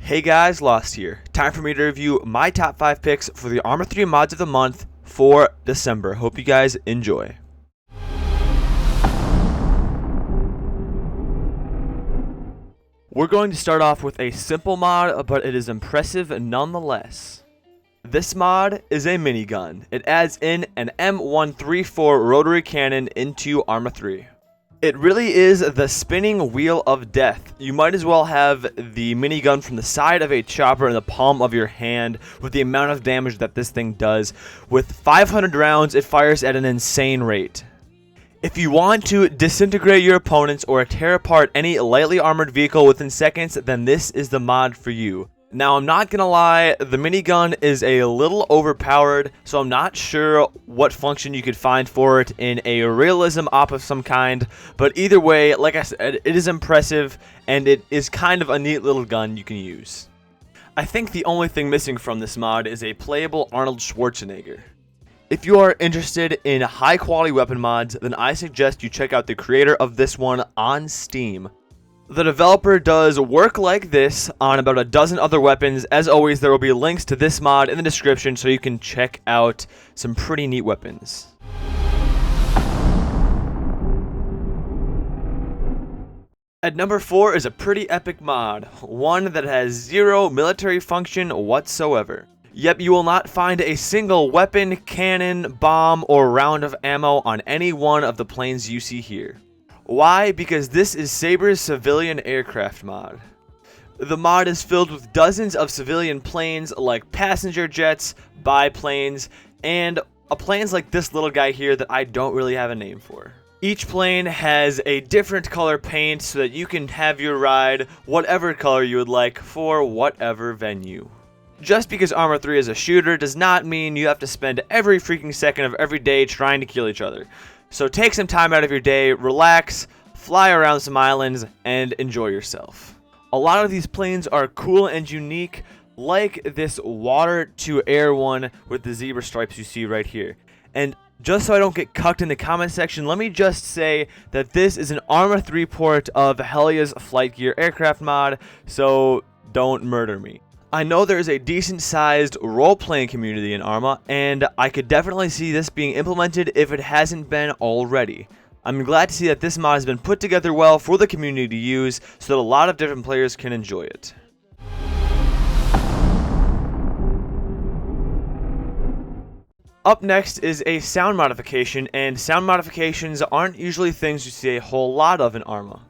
Hey guys, Lost here. Time for me to review my top 5 picks for the Arma 3 mods of the month for December. Hope you guys enjoy. We're going to start off with a simple mod, but it is impressive nonetheless. This mod is a minigun. It adds in an M134 rotary cannon into Arma 3. It really is the spinning wheel of death. You might as well have the minigun from the side of a chopper in the palm of your hand with the amount of damage that this thing does. With 500 rounds, it fires at an insane rate. If you want to disintegrate your opponents or tear apart any lightly armored vehicle within seconds, then this is the mod for you. Now, I'm not gonna lie, the minigun is a little overpowered, so I'm not sure what function you could find for it in a realism op of some kind, but either way, like I said, it is impressive, and it is kind of a neat little gun you can use. I think the only thing missing from this mod is a playable Arnold Schwarzenegger. If you are interested in high quality weapon mods, then I suggest you check out the creator of this one on Steam. The developer does work like this on about a dozen other weapons. As always, there will be links to this mod in the description so you can check out some pretty neat weapons. At number 4 is a pretty epic mod, one that has zero military function whatsoever. Yep, you will not find a single weapon, cannon, bomb, or round of ammo on any one of the planes you see here. Why? Because this is Sabres' civilian aircraft mod. The mod is filled with dozens of civilian planes like passenger jets, biplanes, and planes like this little guy here that I don't really have a name for. Each plane has a different color paint so that you can have your ride whatever color you would like for whatever venue. Just because Arma 3 is a shooter does not mean you have to spend every freaking second of every day trying to kill each other. So take some time out of your day, relax, fly around some islands, and enjoy yourself. A lot of these planes are cool and unique, like this water-to-air one with the zebra stripes you see right here. And just so I don't get cucked in the comment section, let me just say that this is an Arma 3 port of Helia's Flight Gear aircraft mod, so don't murder me. I know there is a decent-sized role-playing community in Arma, and I could definitely see this being implemented if it hasn't been already. I'm glad to see that this mod has been put together well for the community to use so that a lot of different players can enjoy it. Up next is a sound modification, and sound modifications aren't usually things you see a whole lot of in Arma.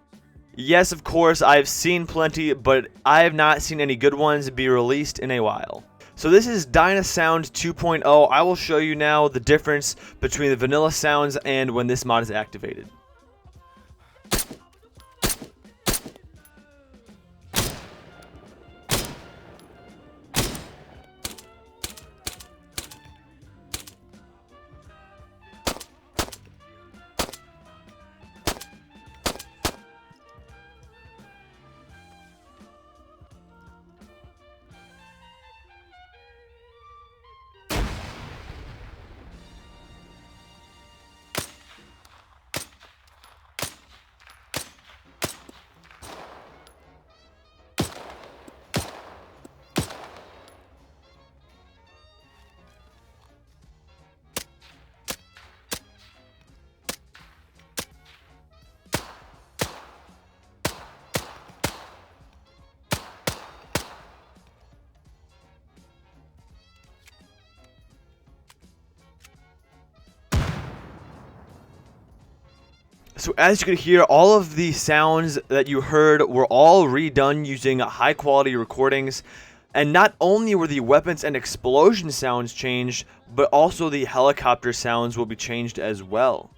Yes, of course, I've seen plenty, but I have not seen any good ones be released in a while. So this is Dynasound 2.0. I will show you now the difference between the vanilla sounds and when this mod is activated. So as you could hear, all of the sounds that you heard were all redone using high quality recordings. And not only were the weapons and explosion sounds changed, but also the helicopter sounds will be changed as well.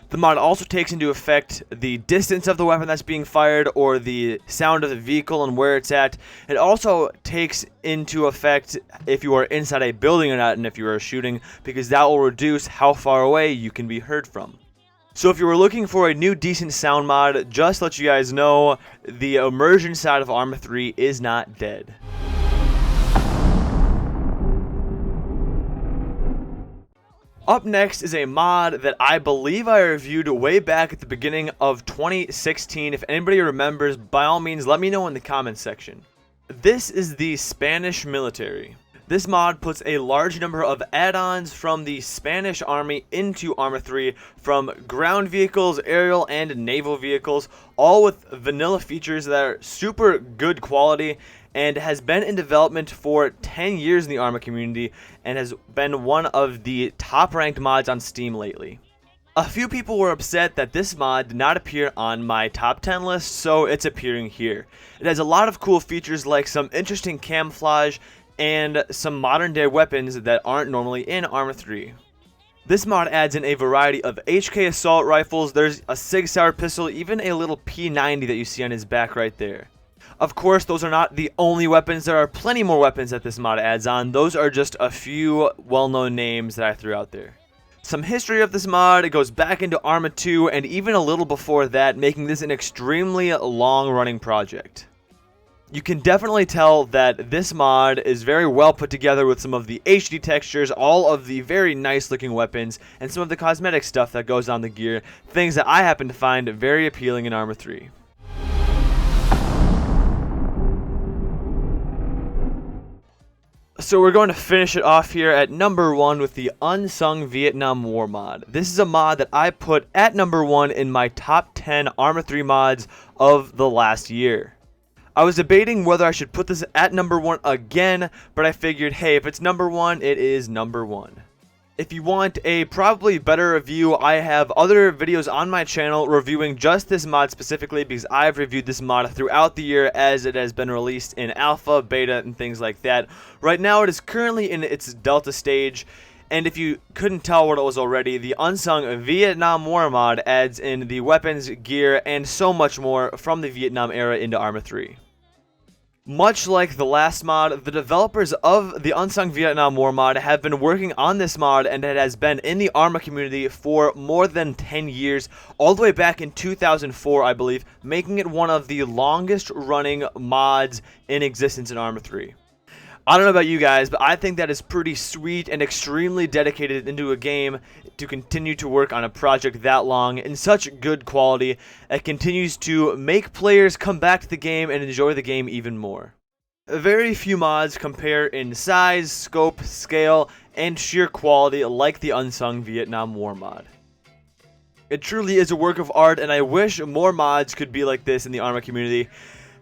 The mod also takes into effect the distance of the weapon that's being fired or the sound of the vehicle and where it's at. It also takes into effect if you are inside a building or not and if you are shooting, because that will reduce how far away you can be heard from. So if you were looking for a new decent sound mod, just to let you guys know, the Immersion side of Arma 3 is not dead. Up next is a mod that I believe I reviewed way back at the beginning of 2016. If anybody remembers, by all means, let me know in the comments section. This is the Spanish military. This mod puts a large number of add-ons from the Spanish army into Arma 3, from ground vehicles, aerial, and naval vehicles, all with vanilla features that are super good quality, and has been in development for 10 years in the Arma community, and has been one of the top ranked mods on Steam lately. A few people were upset that this mod did not appear on my top 10 list, so it's appearing here. It has a lot of cool features like some interesting camouflage, and some modern day weapons that aren't normally in Arma 3. This mod adds in a variety of HK assault rifles, there's a Sig Sauer pistol, even a little P90 that you see on his back right there. Of course, those are not the only weapons, there are plenty more weapons that this mod adds on. Those are just a few well-known names that I threw out there. Some history of this mod, it goes back into Arma 2 and even a little before that, making this an extremely long-running project. You can definitely tell that this mod is very well put together with some of the HD textures, all of the very nice looking weapons, and some of the cosmetic stuff that goes on the gear, things that I happen to find very appealing in Arma 3. So we're going to finish it off here at number 1 with the Unsung Vietnam War mod. This is a mod that I put at number 1 in my top 10 Arma 3 mods of the last year. I was debating whether I should put this at number 1 again, but I figured, hey, if it's number 1, it is number 1. If you want a probably better review, I have other videos on my channel reviewing just this mod specifically, because I've reviewed this mod throughout the year as it has been released in alpha, beta, and things like that. Right now it is currently in its delta stage, and if you couldn't tell what it was already, the Unsung Vietnam War mod adds in the weapons, gear, and so much more from the Vietnam era into Arma 3. Much like the last mod, the developers of the Unsung Vietnam War mod have been working on this mod, and it has been in the Arma community for more than 10 years, all the way back in 2004, I believe, making it one of the longest running mods in existence in Arma 3. I don't know about you guys, but I think that is pretty sweet and extremely dedicated into a game to continue to work on a project that long in such good quality that continues to make players come back to the game and enjoy the game even more. Very few mods compare in size, scope, scale, and sheer quality like the Unsung Vietnam War mod. It truly is a work of art, and I wish more mods could be like this in the Arma community.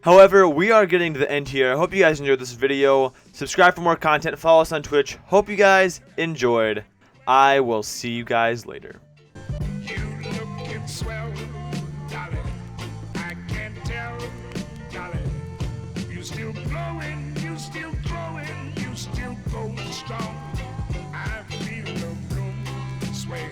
However, we are getting to the end here. I hope you guys enjoyed this video. Subscribe for more content. Follow us on Twitch. Hope you guys enjoyed. I will see you guys later. You lookin' swell, darling. I can't tell, darling. You still glowing, you still growing, you still going strong. I feel the room sway.